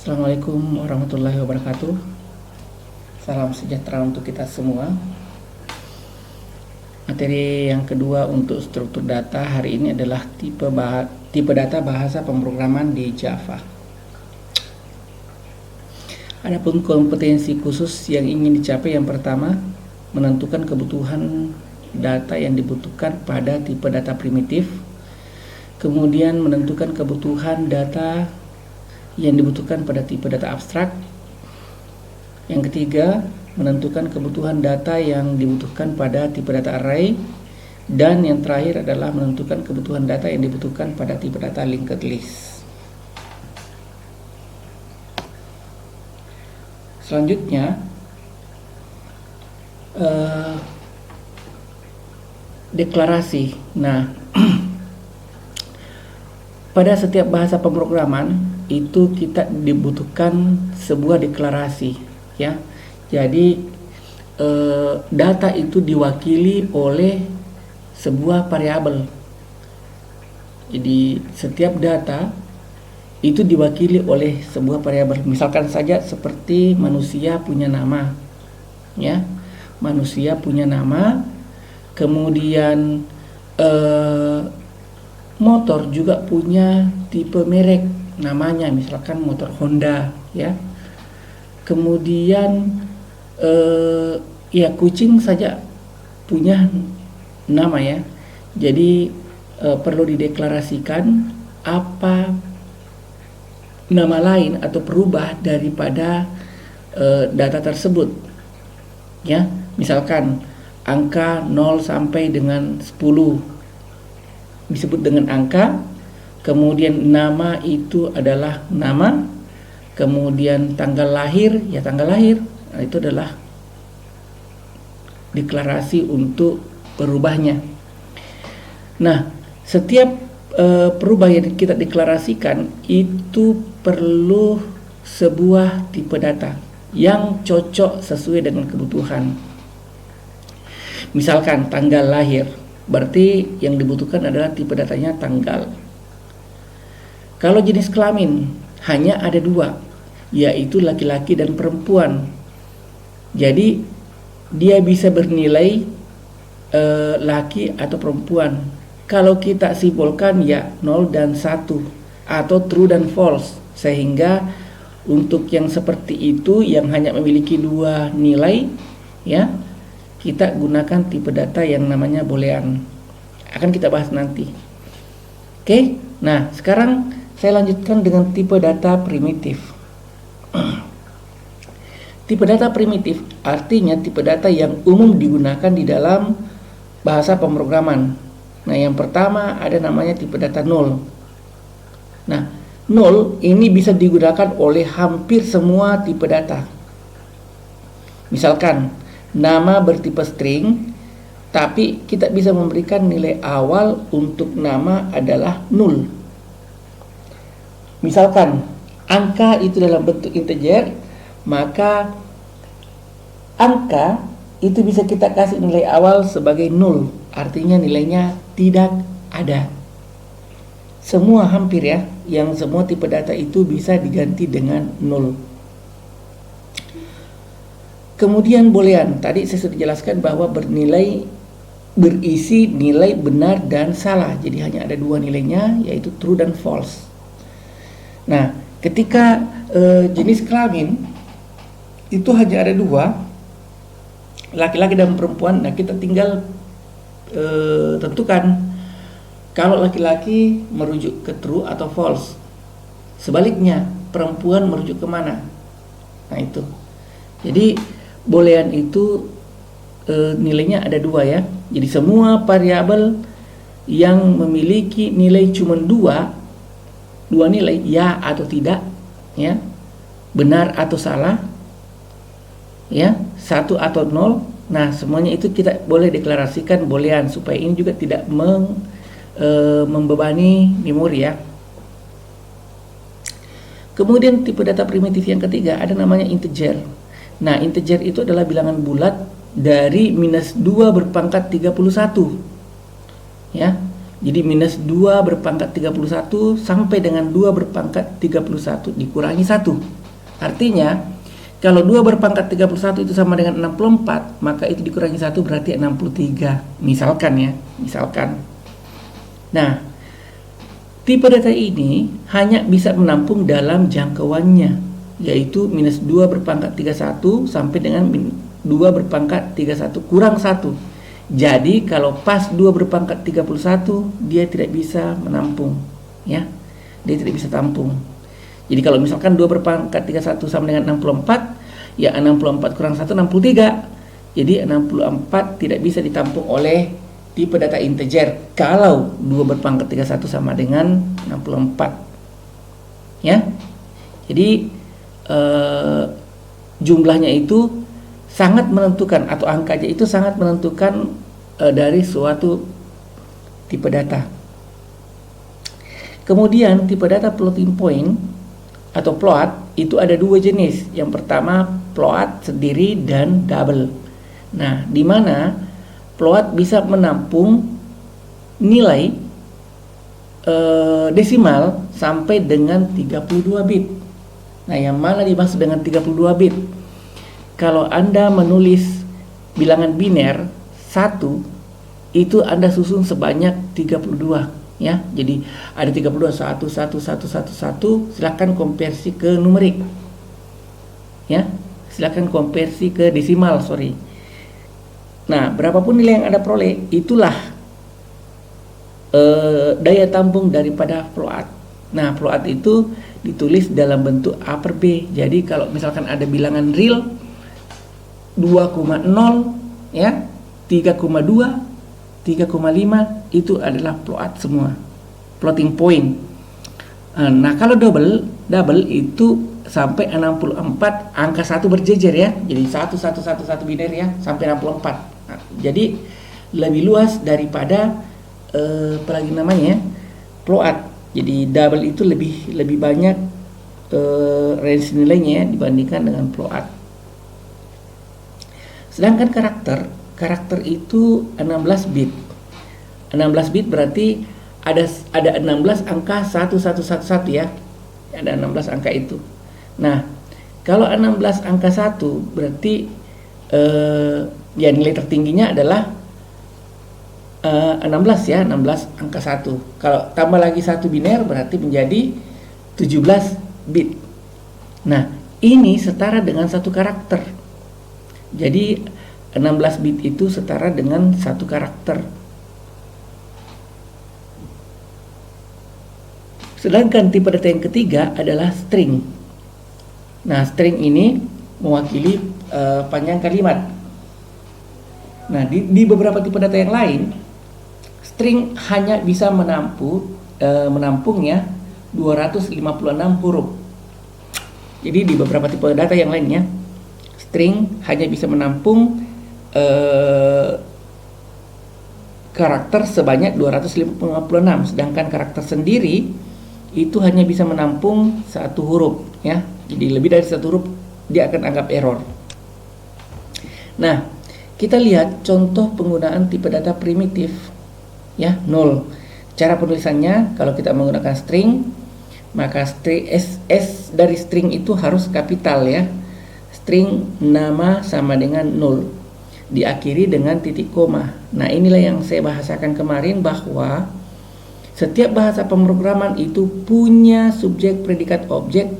Assalamualaikum warahmatullahi wabarakatuh. Salam sejahtera untuk kita semua. Materi yang kedua untuk struktur data hari ini adalah tipe data bahasa pemrograman di Java. Adapun kompetensi khusus yang ingin dicapai, yang pertama, menentukan kebutuhan data yang dibutuhkan pada tipe data primitif. Kemudian menentukan kebutuhan data yang dibutuhkan pada tipe data abstrak. Yang ketiga, menentukan kebutuhan data yang dibutuhkan pada tipe data array. Dan yang terakhir adalah menentukan kebutuhan data yang dibutuhkan pada tipe data linked list. Selanjutnya, deklarasi. Nah, pada setiap bahasa pemrograman itu kita dibutuhkan sebuah deklarasi, ya. Jadi data itu diwakili oleh sebuah variabel. Jadi setiap data itu diwakili oleh sebuah variabel. Misalkan saja seperti manusia punya nama, ya. Manusia punya nama, kemudian motor juga punya tipe merek, namanya misalkan motor Honda, ya. Kemudian ya kucing saja punya nama, ya. Jadi perlu dideklarasikan apa nama lain atau perubah daripada data tersebut, ya. Misalkan angka 0 sampai dengan 10 disebut dengan angka, kemudian nama itu adalah nama, kemudian tanggal lahir, ya tanggal lahir. Nah, itu adalah deklarasi untuk perubahnya. Nah, setiap perubah yang kita deklarasikan itu perlu sebuah tipe data yang cocok sesuai dengan kebutuhan. Misalkan tanggal lahir, berarti yang dibutuhkan adalah tipe datanya tanggal. Kalau jenis kelamin hanya ada dua, yaitu laki-laki dan perempuan. Jadi dia bisa bernilai laki atau perempuan. Kalau kita simpulkan ya 0 dan 1 atau true dan false. Sehingga untuk yang seperti itu yang hanya memiliki dua nilai, ya, kita gunakan tipe data yang namanya boolean. Akan kita bahas nanti. Oke, nah sekarang saya lanjutkan dengan tipe data primitif. Tipe data primitif artinya tipe data yang umum digunakan di dalam bahasa pemrograman. Nah, yang pertama ada namanya tipe data 0. Nah, 0 ini bisa digunakan oleh hampir semua tipe data. Misalkan nama bertipe string, tapi kita bisa memberikan nilai awal untuk nama adalah 0. Misalkan angka itu dalam bentuk integer, maka angka itu bisa kita kasih nilai awal sebagai 0, artinya nilainya tidak ada. Semua hampir, ya, yang semua tipe data itu bisa diganti dengan 0. Kemudian boolean, tadi saya sudah jelaskan bahwa berisi nilai benar dan salah. Jadi hanya ada dua nilainya, yaitu true dan false. Nah, ketika jenis kelamin itu hanya ada dua, laki-laki dan perempuan. Nah, kita tinggal tentukan kalau laki-laki merujuk ke true atau false. Sebaliknya, perempuan merujuk kemana? Nah, itu. Jadi boolean itu nilainya ada dua, ya. Jadi semua variabel yang memiliki nilai cuma dua nilai, ya atau tidak, ya, benar atau salah, ya, 1 atau 0. Nah, semuanya itu kita boleh deklarasikan boolean supaya ini juga tidak membebani memori, ya. Kemudian tipe data primitif yang ketiga ada namanya integer. Nah, integer itu adalah bilangan bulat dari -2 berpangkat 31. Ya. Jadi minus 2 berpangkat 31 sampai dengan 2 berpangkat 31 dikurangi 1. Artinya, kalau 2 berpangkat 31 itu sama dengan 64, maka itu dikurangi 1 berarti 63. Misalkan ya, misalkan. Nah, tipe data ini hanya bisa menampung dalam jangkauannya, yaitu minus 2 berpangkat 31 sampai dengan 2 berpangkat 31 kurang 1. Jadi kalau pas 2 berpangkat 31 dia tidak bisa menampung, ya. Dia tidak bisa tampung. Jadi kalau misalkan 2 berpangkat 31 sama dengan 64, ya 64 kurang 1 63. Jadi 64 tidak bisa ditampung oleh tipe data integer kalau 2 berpangkat 31 sama dengan 64. Ya. Jadi jumlahnya itu sangat menentukan, atau angkanya itu sangat menentukan dari suatu tipe data. Kemudian tipe data floating point atau float itu ada 2 jenis. Yang pertama float sendiri dan double. Nah, di mana float bisa menampung nilai desimal sampai dengan 32 bit. Nah, yang mana dimaksud dengan 32 bit? Kalau Anda menulis bilangan biner 1, itu Anda susun sebanyak 32, ya. Jadi ada 32 1 1 1 1 1, silakan konversi ke numerik. Ya. Silakan konversi ke desimal, sorry. Nah, berapapun nilai yang Anda peroleh, itulah daya tampung daripada float. Nah, float itu ditulis dalam bentuk A per B. Jadi kalau misalkan ada bilangan real 2,0, ya, 3,2, 3,5 itu adalah float semua, floating point. Nah, kalau double itu sampai 64, angka 1 berjejer, ya. Jadi 1111 biner, ya, sampai 64. Nah, jadi lebih luas daripada apalagi namanya, float. Jadi double itu lebih banyak range nilainya, ya, dibandingkan dengan float. Sedangkan karakter itu 16 bit. 16 bit berarti ada 16 angka 1111, ya. Ada 16 angka itu. Nah, kalau 16 angka 1 berarti ya nilai tertingginya adalah 16, ya, 16 angka 1. Kalau tambah lagi 1 biner berarti menjadi 17 bit. Nah, ini setara dengan 1 karakter. Jadi 16 bit itu setara dengan 1 karakter. Sedangkan tipe data yang ketiga adalah string. Nah, string ini mewakili panjang kalimat. Nah, di beberapa tipe data yang lain, string hanya bisa menampung ya 256 huruf. Jadi di beberapa tipe data yang lainnya, string hanya bisa menampung karakter sebanyak 256, sedangkan karakter sendiri itu hanya bisa menampung 1 huruf, ya. Jadi lebih dari 1 huruf dia akan anggap error. Nah, kita lihat contoh penggunaan tipe data primitif, ya, 0. Cara penulisannya kalau kita menggunakan string, maka S dari string itu harus kapital, ya. String nama sama dengan 0, diakhiri dengan titik koma. Nah, inilah yang saya bahasakan kemarin, bahwa setiap bahasa pemrograman itu punya subjek, predikat, objek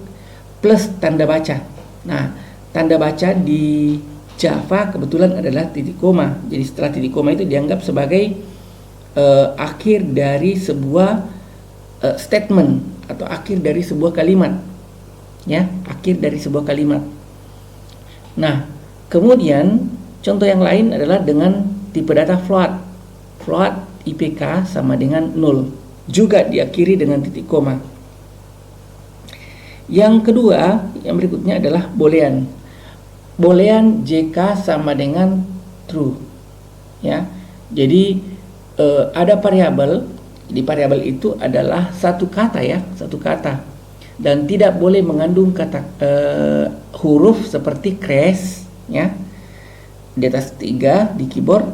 plus tanda baca. Nah, tanda baca di Java kebetulan adalah titik koma. Jadi setelah titik koma itu dianggap sebagai akhir dari sebuah statement atau akhir dari sebuah kalimat, ya, akhir dari sebuah kalimat. Nah, kemudian contoh yang lain adalah dengan tipe data float. Float IPK sama dengan 0, juga diakhiri dengan titik koma. Yang kedua, yang berikutnya adalah boolean. Boolean JK sama dengan true, ya. Jadi ada variabel. Di variabel itu adalah satu kata, ya, satu kata, dan tidak boleh mengandung kata huruf seperti crash, ya, di atas 3 di keyboard,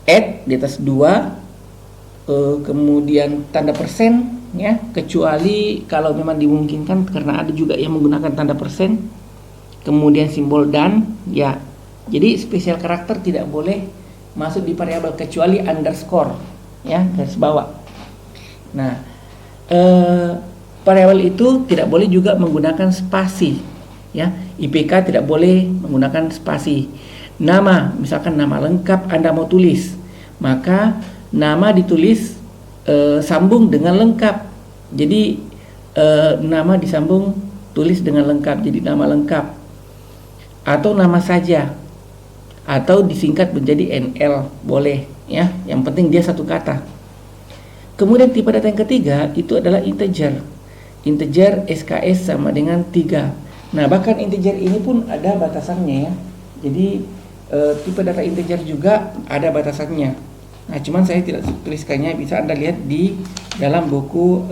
add di atas 2, kemudian tanda persen ya, kecuali kalau memang dimungkinkan karena ada juga yang menggunakan tanda persen, kemudian simbol dan ya. Jadi spesial karakter tidak boleh masuk di variabel kecuali underscore ya, garis bawah. Nah, variabel itu tidak boleh juga menggunakan spasi ya. IPK tidak boleh menggunakan spasi. Nama, misalkan nama lengkap Anda mau tulis, maka nama ditulis sambung dengan lengkap. Jadi nama disambung tulis dengan lengkap, jadi nama lengkap. Atau nama saja, atau disingkat menjadi NL, boleh ya. Yang penting dia satu kata. Kemudian tipe data yang ketiga itu adalah integer. Integer SKS sama dengan 3. Nah, bahkan integer ini pun ada batasannya ya. Jadi tipe data integer juga ada batasannya. Nah, cuman saya tidak tuliskannya, bisa Anda lihat di dalam buku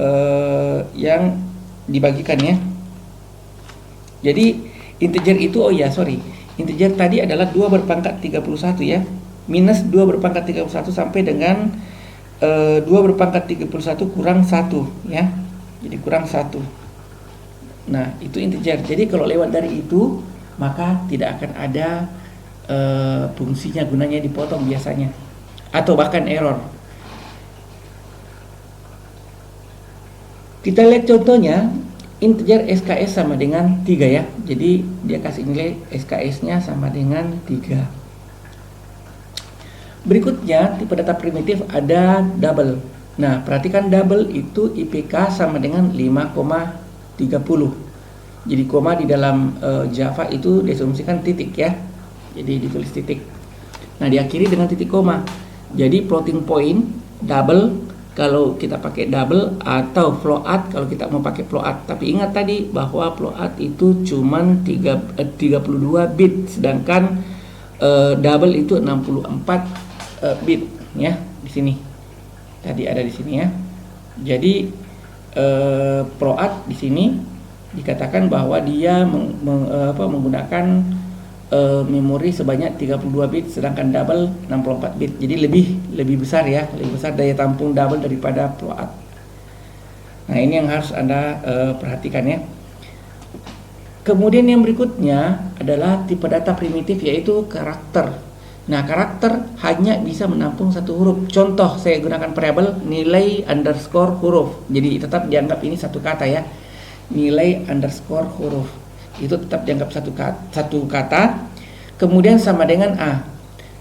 yang dibagikan ya. Jadi integer itu, integer tadi adalah 2 berpangkat 31 ya. Minus 2 berpangkat 31 sampai dengan 2 berpangkat 31 kurang 1 ya. Jadi kurang 1. Nah, itu integer. Jadi kalau lewat dari itu, maka tidak akan ada fungsinya, gunanya dipotong biasanya, atau bahkan error. Kita lihat contohnya, integer SKS sama dengan 3 ya. Jadi dia kasih nilai SKS-nya sama dengan 3. Berikutnya tipe data primitif ada double. Nah, perhatikan double itu IPK sama dengan 5,30. Jadi koma di dalam Java itu diasumsikan titik ya. Jadi ditulis titik. Nah, diakhiri dengan titik koma. Jadi floating point double kalau kita pakai double, atau float kalau kita mau pakai float. Tapi ingat tadi bahwa float itu cuman 32 bit, sedangkan double itu 64 bit ya. Di sini tadi ada di sini ya. Jadi float di sini dikatakan bahwa dia menggunakan memori sebanyak 32 bit, sedangkan double 64 bit. Jadi lebih besar ya, lebih besar daya tampung double daripada float. Nah, ini yang harus Anda perhatikan ya. Kemudian yang berikutnya adalah tipe data primitif, yaitu karakter. Nah, karakter hanya bisa menampung satu huruf. Contoh, saya gunakan variabel nilai underscore huruf. Jadi tetap dianggap ini satu kata ya. Nilai underscore huruf itu tetap dianggap satu kata, kemudian sama dengan A.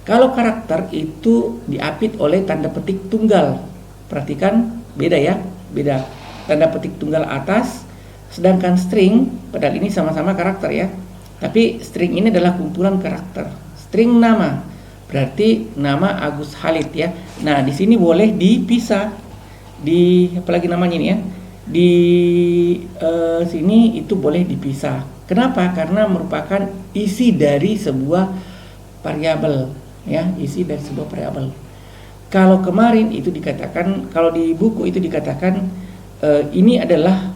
Kalau karakter itu diapit oleh tanda petik tunggal. Perhatikan, beda ya, beda. Tanda petik tunggal atas, sedangkan string, padahal ini sama-sama karakter ya, tapi string ini adalah kumpulan karakter. String nama, berarti nama Agus Halid ya. Nah, di sini boleh dipisah, di apalagi namanya ini ya, di sini itu boleh dipisah. Kenapa? Karena merupakan isi dari sebuah variabel ya, isi dari sebuah variabel. Kalau kemarin itu dikatakan, kalau di buku itu dikatakan ini adalah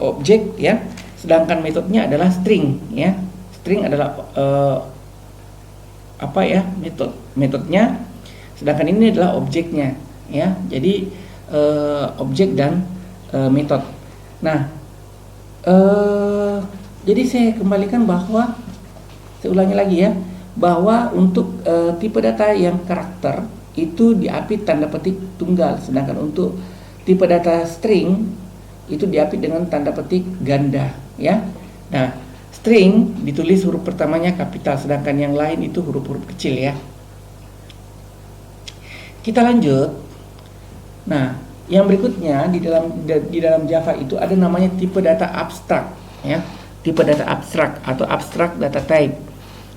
objek ya, sedangkan metodenya adalah string ya. String adalah metodnya, sedangkan ini adalah objeknya ya. Jadi objek dan metode. Nah, jadi saya kembalikan bahwa, saya ulangi lagi ya, bahwa untuk tipe data yang karakter itu diapit tanda petik tunggal, sedangkan untuk tipe data string itu diapit dengan tanda petik ganda ya. Nah, string ditulis huruf pertamanya kapital, sedangkan yang lain itu huruf-huruf kecil ya. Kita lanjut. Nah, yang berikutnya di dalam Java itu ada namanya tipe data abstrak ya. Tipe data abstrak atau abstract data type.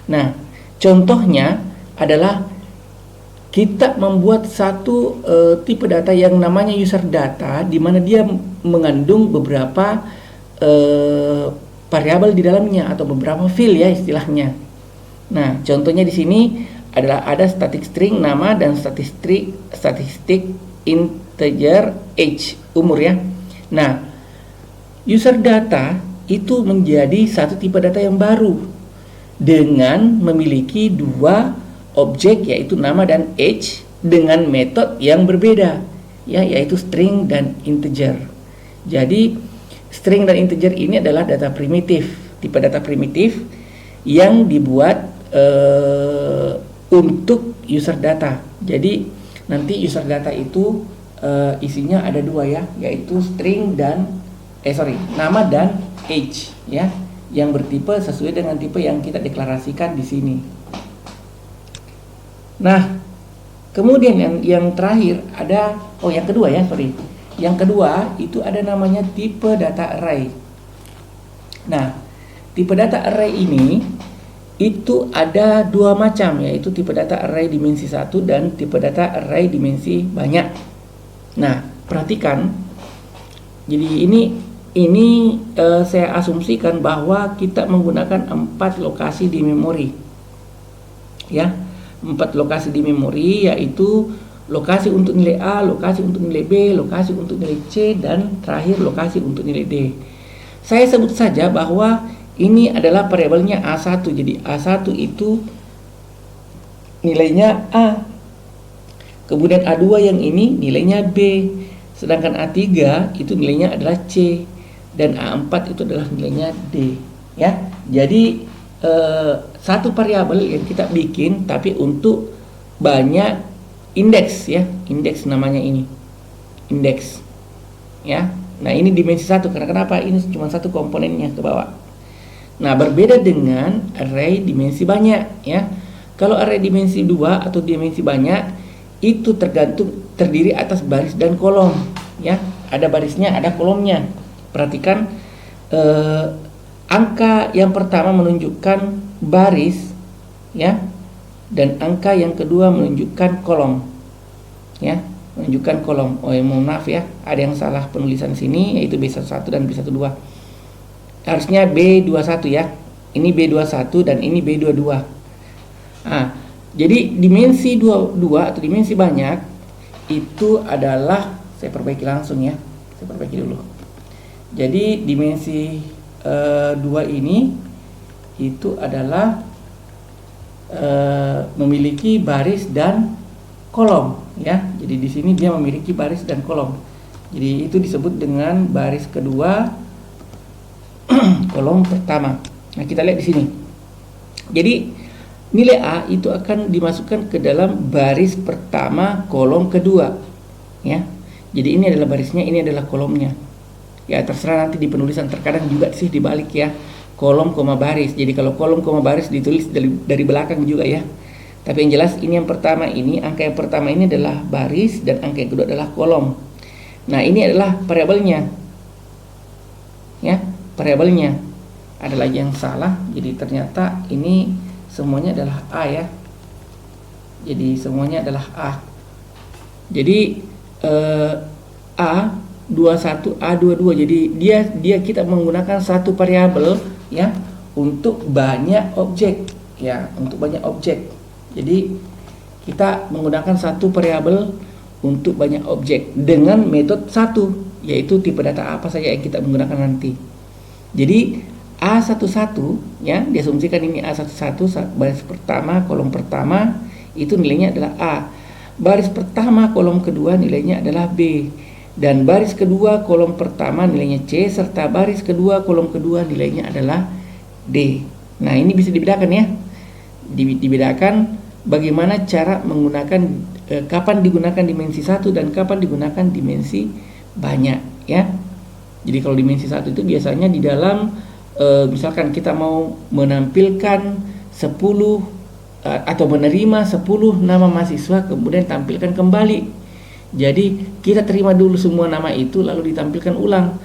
Nah, contohnya adalah kita membuat satu tipe data yang namanya user data, di mana dia mengandung beberapa variabel di dalamnya atau beberapa field ya istilahnya. Nah, contohnya di sini adalah ada static string nama dan statistik integer age, umur ya. Nah, user data itu menjadi satu tipe data yang baru dengan memiliki dua objek, yaitu nama dan age, dengan metode yang berbeda, ya, yaitu string dan integer. Jadi string dan integer ini adalah data primitif, tipe data primitif yang dibuat untuk user data. Jadi nanti user data itu isinya ada dua ya, yaitu string dan nama dan age ya, yang bertipe sesuai dengan tipe yang kita deklarasikan di sini. Nah, kemudian yang terakhir ada yang kedua ya, Yang kedua itu ada namanya tipe data array. Nah, tipe data array ini itu ada dua macam, yaitu tipe data array dimensi 1 dan tipe data array dimensi banyak. Nah, perhatikan. Jadi ini saya asumsikan bahwa kita menggunakan 4 lokasi di memori. Ya, 4 lokasi di memori, yaitu lokasi untuk nilai A, lokasi untuk nilai B, lokasi untuk nilai C, dan terakhir lokasi untuk nilai D. Saya sebut saja bahwa ini adalah variabelnya A1. Jadi A1 itu nilainya A. Kemudian A2 yang ini nilainya B. Sedangkan A3 itu nilainya adalah C. Dan A4 itu adalah nilainya D. Ya. Jadi satu variabel yang kita bikin tapi untuk banyak indeks ya, indeks namanya ini, indeks ya. Nah, ini dimensi 1 karena kenapa? Ini cuma satu komponennya ke bawah. Nah, berbeda dengan array dimensi banyak ya. Kalau array dimensi 2 atau dimensi banyak itu terdiri atas baris dan kolom ya. Ada barisnya, ada kolomnya. Perhatikan angka yang pertama menunjukkan baris ya, dan angka yang kedua menunjukkan kolom ya, menunjukkan kolom. Mohon maaf ya, ada yang salah penulisan sini, yaitu B11 dan B12. Harusnya B21 ya. Ini B21 dan ini B22. Nah, jadi dimensi 22 atau dimensi banyak itu adalah, saya perbaiki langsung ya. Saya perbaiki dulu. Jadi dimensi 2 ini itu adalah memiliki baris dan kolom ya. Jadi di sini dia memiliki baris dan kolom. Jadi itu disebut dengan baris kedua kolom pertama. Nah, kita lihat di sini. Jadi nilai A itu akan dimasukkan ke dalam baris pertama kolom kedua ya. Jadi ini adalah barisnya, ini adalah kolomnya. Ya, terserah nanti di penulisan, terkadang juga sih dibalik ya. Kolom koma baris. Jadi kalau kolom koma baris ditulis dari belakang juga ya. Tapi yang jelas ini yang pertama, ini angka yang pertama ini adalah baris dan angka yang kedua adalah kolom. Nah, ini adalah variabelnya. Ya, variabelnya. Ada lagi yang salah. Jadi ternyata ini semuanya adalah A ya. Jadi semuanya adalah A. Jadi A21, A22. Jadi dia kita menggunakan satu variabel ya untuk banyak objek ya, untuk banyak objek. Jadi kita menggunakan satu variabel untuk banyak objek dengan metode satu, yaitu tipe data apa saja yang kita menggunakan nanti. Jadi A11 ya, diasumsikan ini A11, baris pertama kolom pertama itu nilainya adalah A. Baris pertama kolom kedua nilainya adalah B. Dan baris kedua kolom pertama nilainya C, serta baris kedua kolom kedua nilainya adalah D. Nah, ini bisa dibedakan ya. Dibedakan bagaimana cara menggunakan kapan digunakan dimensi 1 dan kapan digunakan dimensi banyak ya. Jadi kalau dimensi 1 itu biasanya di dalam misalkan kita mau menampilkan 10 atau menerima 10 nama mahasiswa, kemudian tampilkan kembali. Jadi kita terima dulu semua nama itu lalu ditampilkan ulang.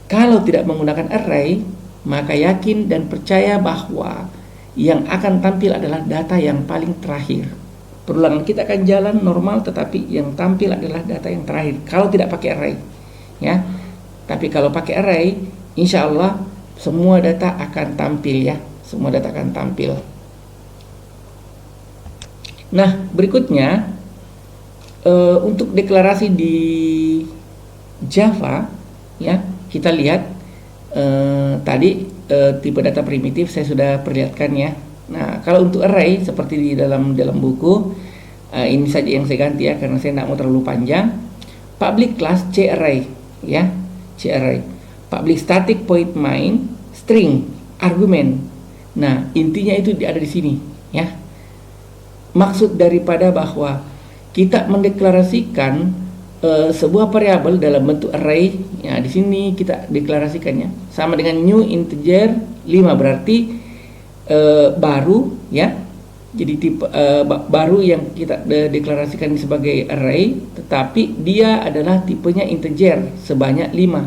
Kalau tidak menggunakan array, maka yakin dan percaya bahwa yang akan tampil adalah data yang paling terakhir. Perulangan kita akan jalan normal, tetapi yang tampil adalah data yang terakhir kalau tidak pakai array ya. Tapi kalau pakai array, insya Allah semua data akan tampil ya. Semua data akan tampil. Nah, berikutnya untuk deklarasi di Java ya, kita lihat tadi tipe data primitif saya sudah perlihatkan ya. Nah, kalau untuk array seperti di dalam buku, ini saja yang saya ganti ya karena saya tidak mau terlalu panjang. public class C array, ya, C array, public static void main string argument. Nah, intinya itu ada di sini, ya. Maksud daripada bahwa kita mendeklarasikan sebuah variabel dalam bentuk array, ya, di sini kita deklarasikannya sama dengan new integer 5, berarti baru, ya. Jadi tipe baru yang kita deklarasikan sebagai array, tetapi dia adalah tipenya integer sebanyak 5.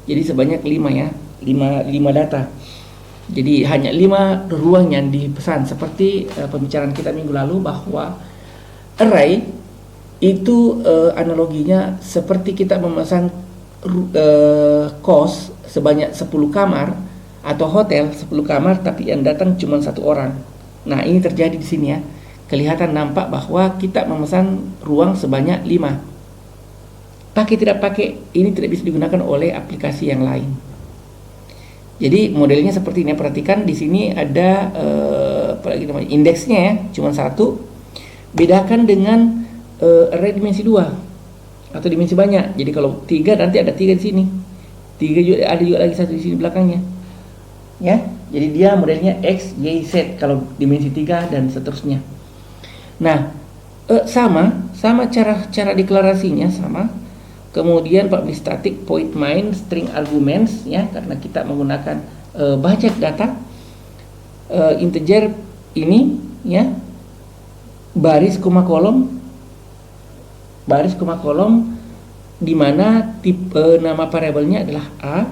Jadi sebanyak 5, ya, 5 data. Jadi hanya 5 ruang yang dipesan, seperti pembicaraan kita minggu lalu bahwa array itu analoginya seperti kita memesan kos sebanyak 10 kamar atau hotel 10 kamar, tapi yang datang cuma 1 orang. Nah, ini terjadi di sini, ya. Kelihatan nampak bahwa kita memesan ruang sebanyak 5. Pakai tidak pakai, ini tidak bisa digunakan oleh aplikasi yang lain. Jadi modelnya seperti ini. Perhatikan di sini ada indeksnya, ya, cuma 1. Bedakan dengan array dimensi 2 atau dimensi banyak. Jadi kalau 3 nanti ada 3 di sini. 3 juga ada juga lagi 1 di sini belakangnya. Ya. Jadi dia modelnya X, Y, Z kalau dimensi 3 dan seterusnya. Nah, sama cara deklarasinya sama. Kemudian public static void main string arguments, ya, karena kita menggunakan budget data integer ini, ya, baris koma kolom di mana tipe nama variabelnya adalah A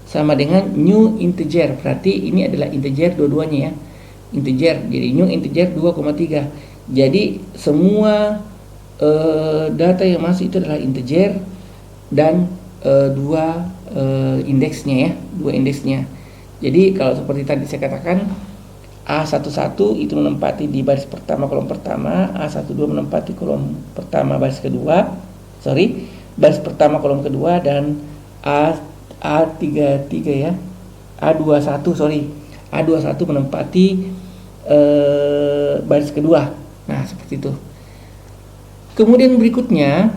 sama dengan new integer, berarti ini adalah integer dua-duanya, ya, integer. Jadi new integer 2,3. Jadi semua data yang masuk itu adalah integer dan dua indeksnya, ya, 2 indeksnya. Jadi kalau seperti tadi saya katakan, A11 itu menempati di baris pertama kolom pertama, A12 menempati kolom pertama baris pertama kolom kedua, dan A33, ya, A21 menempati baris kedua. Nah, seperti itu. Kemudian berikutnya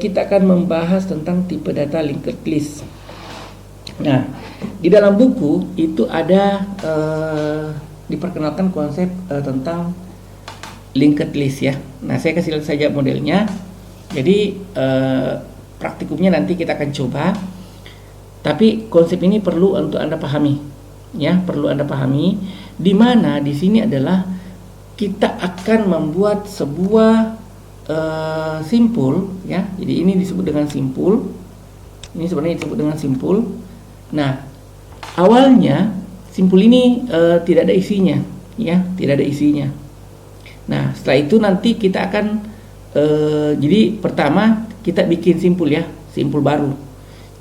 kita akan membahas tentang tipe data linked list. Nah, di dalam buku itu ada diperkenalkan konsep tentang linked list, ya. Nah, saya kasih lihat saja modelnya. Jadi praktikumnya nanti kita akan coba. Tapi konsep ini perlu untuk Anda pahami, ya, perlu Anda pahami, di mana di sini adalah kita akan membuat sebuah simpul, ya. Jadi ini disebut dengan simpul. Ini sebenarnya disebut dengan simpul. Nah, awalnya simpul ini tidak ada isinya, ya, tidak ada isinya. Nah, setelah itu nanti kita akan jadi pertama kita bikin simpul, ya, simpul baru.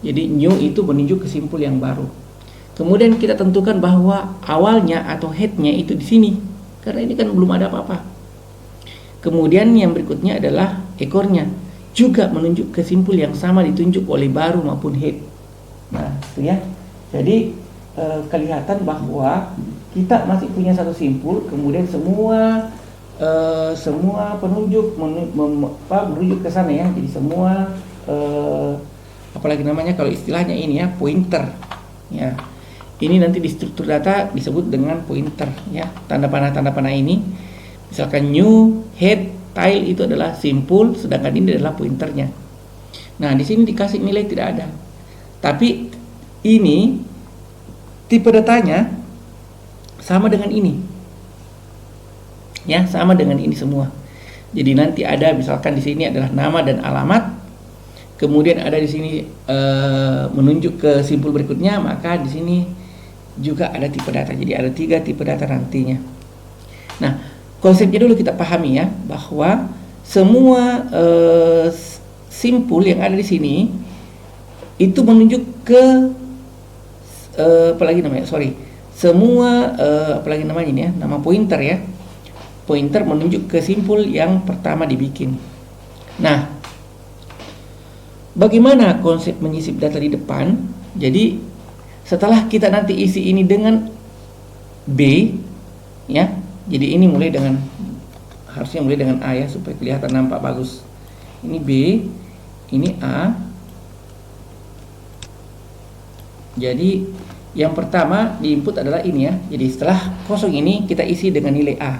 Jadi new itu menunjuk ke simpul yang baru. Kemudian kita tentukan bahwa awalnya atau headnya itu di sini, karena ini kan belum ada apa-apa. Kemudian yang berikutnya adalah ekornya, juga menunjuk ke simpul yang sama ditunjuk oleh baru maupun head. Nah, itu, ya. Jadi kelihatan bahwa kita masih punya satu simpul, kemudian semua penunjuk menuju ke sana, ya. Jadi semua apalagi namanya kalau istilahnya ini, ya, pointer, ya. Ini nanti di struktur data disebut dengan pointer, ya. Tanda panah ini, misalkan new, head, tile itu adalah simpul, sedangkan ini adalah pointernya. Nah, di sini dikasih nilai tidak ada. Tapi ini tipe datanya sama dengan ini, ya, sama dengan ini semua. Jadi nanti ada misalkan di sini adalah nama dan alamat. Kemudian ada di sini menunjuk ke simpul berikutnya, maka di sini juga ada tipe data. Jadi ada 3 tipe data nantinya. Nah, konsepnya dulu kita pahami, ya, bahwa semua simpul yang ada di sini itu menunjuk ke nama pointer, ya. Pointer menunjuk ke simpul yang pertama dibikin. Nah, bagaimana konsep menyisip data di depan? Jadi setelah kita nanti isi ini dengan B, ya. Jadi ini harusnya mulai dengan A, ya, supaya kelihatan nampak bagus. Ini B. ini A. Jadi yang pertama di input adalah ini ya. Jadi setelah kosong ini kita isi dengan nilai A.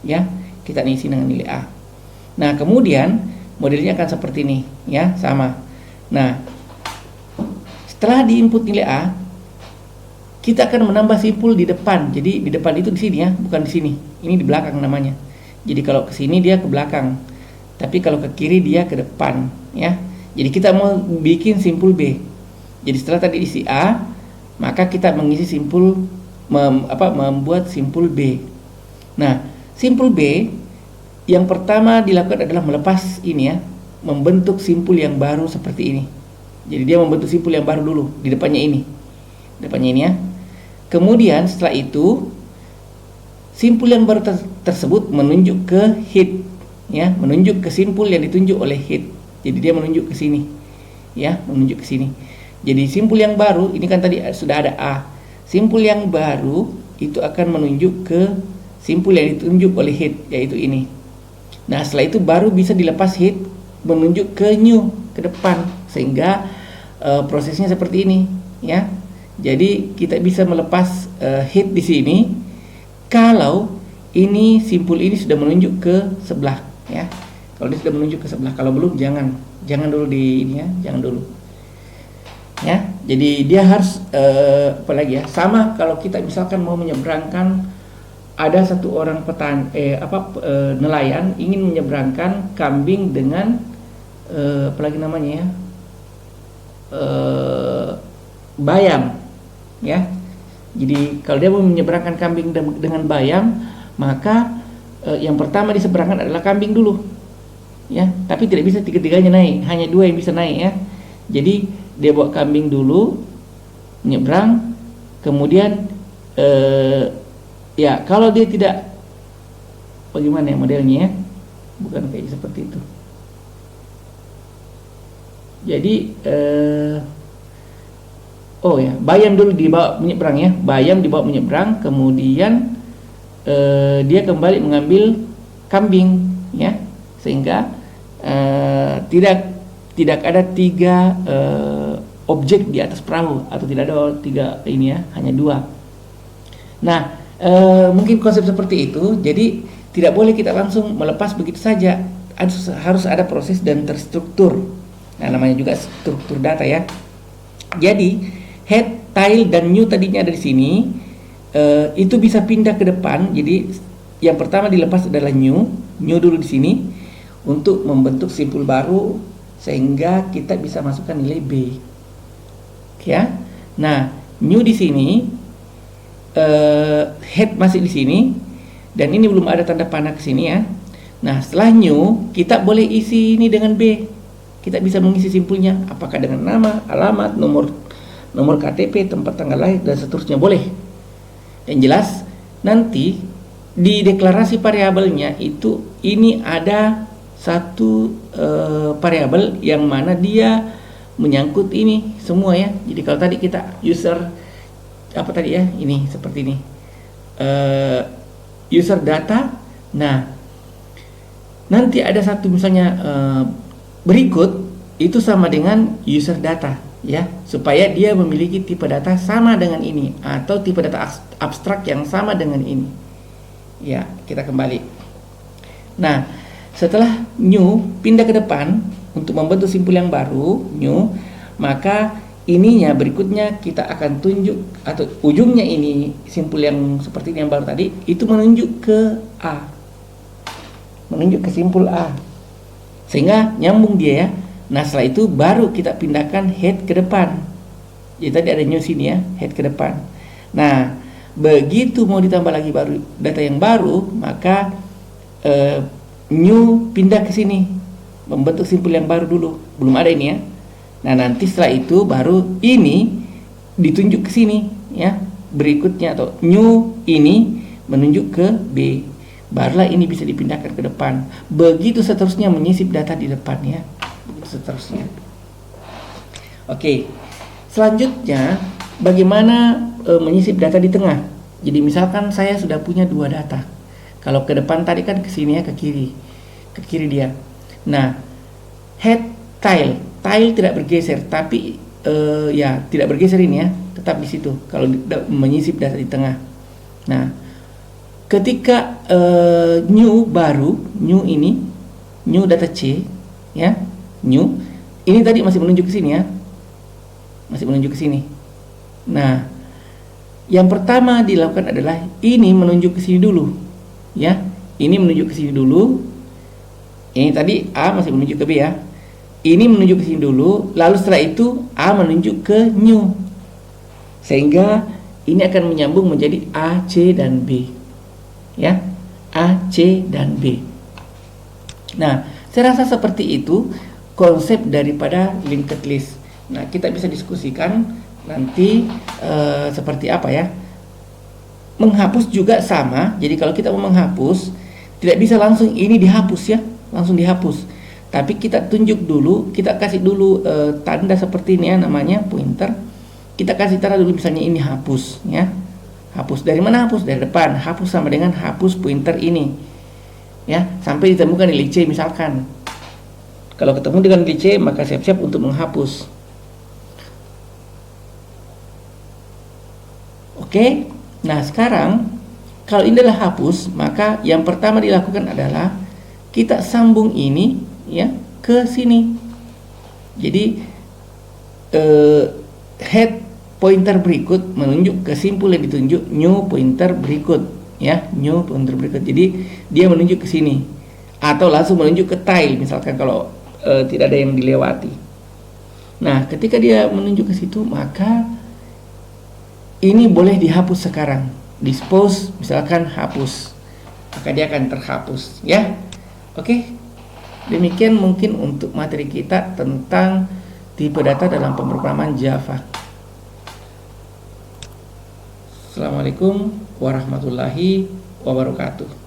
Ya, kita isi dengan nilai A. Nah, kemudian modelnya akan seperti ini ya, sama. Nah, setelah di input nilai A, kita akan menambah simpul di depan. Jadi di depan itu di sini ya, bukan di sini. Ini di belakang namanya. Jadi kalau ke sini dia ke belakang. Tapi kalau ke kiri dia ke depan ya. Jadi kita mau bikin simpul B. Jadi setelah tadi isi A, maka kita mengisi simpul membuat simpul B. Nah, simpul B yang pertama dilakukan adalah melepas ini ya, membentuk simpul yang baru seperti ini. Jadi dia membentuk simpul yang baru dulu di depannya ini. Depannya ini ya. Kemudian setelah itu simpul yang baru tersebut menunjuk ke head ya, menunjuk ke simpul yang ditunjuk oleh head. Jadi dia menunjuk ke sini. Ya, menunjuk ke sini. Jadi simpul yang baru ini kan tadi sudah ada A. Simpul yang baru itu akan menunjuk ke simpul yang ditunjuk oleh head, yaitu ini. Nah, setelah itu baru bisa dilepas head menunjuk ke new, ke depan, sehingga prosesnya seperti ini ya. Jadi kita bisa melepas head di sini kalau ini simpul ini sudah menunjuk ke sebelah ya. Kalau dia sudah menunjuk ke sebelah, kalau belum jangan dulu di ini ya, jangan dulu. Ya, jadi dia harus apalagi ya, sama kalau kita misalkan mau menyeberangkan, ada satu orang nelayan ingin menyeberangkan kambing dengan apalagi namanya ya, bayam ya. Jadi kalau dia mau menyeberangkan kambing dengan bayam, maka yang pertama diseberangkan adalah kambing dulu ya, tapi tidak bisa tiga-tiganya naik, hanya dua yang bisa naik ya. Jadi dia bawa kambing dulu, nyebrang, kemudian ya kalau dia tidak, bagaimana ya modelnya ya, bukan kayak seperti itu. Jadi oh ya, bayam dulu dibawa menyeberang ya, bayam dibawa menyeberang, kemudian dia kembali mengambil kambing ya, sehingga tidak ada tiga objek di atas perahu, atau tidak ada tiga ini ya, hanya dua. Nah, mungkin konsep seperti itu. Jadi tidak boleh kita langsung melepas begitu saja, harus ada proses dan terstruktur. Nah, namanya juga struktur data ya. Jadi head, tail, dan new tadinya ada di sini, itu bisa pindah ke depan. Jadi yang pertama dilepas adalah new dulu di sini untuk membentuk simpul baru, sehingga kita bisa masukkan nilai B. Ya. Nah, new di sini, head masih di sini, dan ini belum ada tanda panah ke sini ya. Nah, setelah new kita boleh isi ini dengan B. Kita bisa mengisi simpulnya, apakah dengan nama, alamat, nomor KTP, tempat tanggal lahir, dan seterusnya boleh. Yang jelas nanti di deklarasi variabelnya itu ini ada satu variabel yang mana dia menyangkut ini semua ya. Jadi kalau tadi kita user apa tadi ya, ini seperti ini, user data. Nah, nanti ada satu misalnya berikut itu sama dengan user data ya, supaya dia memiliki tipe data sama dengan ini, atau tipe data abstrak yang sama dengan ini ya. Kita kembali. Nah, setelah new pindah ke depan untuk membentuk simpul yang baru new, maka ininya berikutnya kita akan tunjuk, atau ujungnya ini simpul yang seperti ini yang baru tadi itu menunjuk ke A, menunjuk ke simpul A, sehingga nyambung dia ya. Nah, setelah itu baru kita pindahkan head ke depan. Jadi tadi ada new sini ya, head ke depan. Nah, begitu mau ditambah lagi baru data yang baru, maka new pindah ke sini, membentuk simpul yang baru dulu, belum ada ini ya. Nah, nanti setelah itu baru ini ditunjuk ke sini ya, berikutnya, atau new ini menunjuk ke B, barulah ini bisa dipindahkan ke depan. Begitu seterusnya menyisip data di depan ya, begitu seterusnya. Oke, selanjutnya bagaimana menyisip data di tengah. Jadi misalkan saya sudah punya dua data. Kalau ke depan tadi kan ke sini ya, ke kiri dia. Nah, head tile tidak bergeser, tapi ya tidak bergeser ini ya, tetap di situ kalau menyisip data di tengah. Nah, ketika new ini new data C ya, new ini tadi masih menunjuk ke sini ya, masih menunjuk ke sini. Nah, yang pertama dilakukan adalah ini menunjuk ke sini dulu ya, ini menunjuk ke sini dulu. Ini tadi A masih menunjuk ke B ya, ini menunjuk ke sini dulu, lalu setelah itu A menunjuk ke new, sehingga ini akan menyambung menjadi A, C, dan B ya, A, C, dan B. Nah, saya rasa seperti itu konsep daripada linked list. Nah, kita bisa diskusikan nanti seperti apa ya. Menghapus juga sama, jadi kalau kita mau menghapus tidak bisa langsung ini dihapus ya, langsung dihapus, tapi kita tunjuk dulu, kita kasih dulu tanda seperti ini ya, namanya pointer. Kita kasih tanda dulu, misalnya ini hapus ya, hapus. Dari mana hapus? Dari depan. Hapus sama dengan hapus pointer ini ya, sampai ditemukan nilai C misalkan. Kalau ketemu dengan nilai C, maka siap-siap untuk menghapus. Oke, nah sekarang kalau ini adalah hapus, maka yang pertama dilakukan adalah kita sambung ini ya ke sini. Jadi head pointer berikut menunjuk ke simpul yang ditunjuk new pointer berikut ya, new pointer berikut. Jadi dia menunjuk ke sini atau langsung menunjuk ke tile misalkan kalau tidak ada yang dilewati. Nah, ketika dia menunjuk ke situ, maka ini boleh dihapus sekarang. Dispose misalkan hapus, maka dia akan terhapus ya. Oke, demikian mungkin untuk materi kita tentang tipe data dalam pemrograman Java. Assalamualaikum warahmatullahi wabarakatuh.